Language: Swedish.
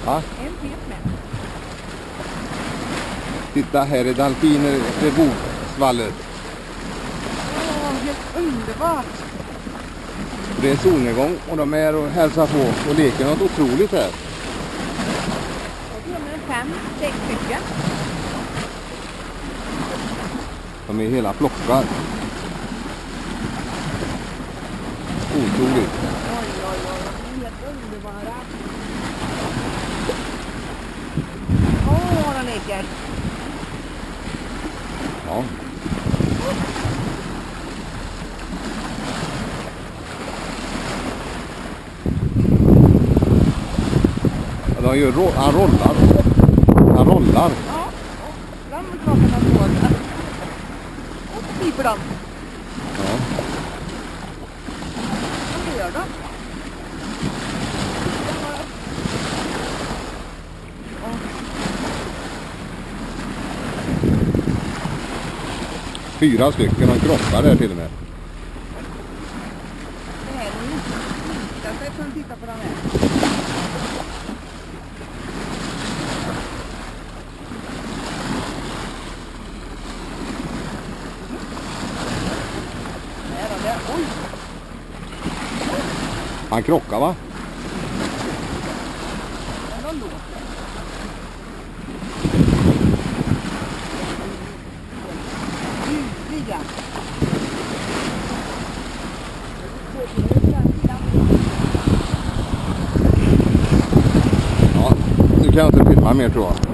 Ja. En pep med. Titta, här är delfiner vid Bogsvallet. Helt underbart. Det är solnedgång och de är och hälsar på och leker något otroligt här. Jag tror de är 5-6 stycken. De är hela flockar. Otroligt. Oj, de är helt underbara. De leker. Ja. De gör han rollar. Han rollar. Ja, fram och tillbaka med båda. Och piper dem. Ja. Vad gör de? Fyra stycken, de krockar där till och med. Det här är inte sig för att titta på de här. Där. Oj! Han krockar, va? De låter. Ljusliga. Ja, nu kan jag inte filma mer tror jag.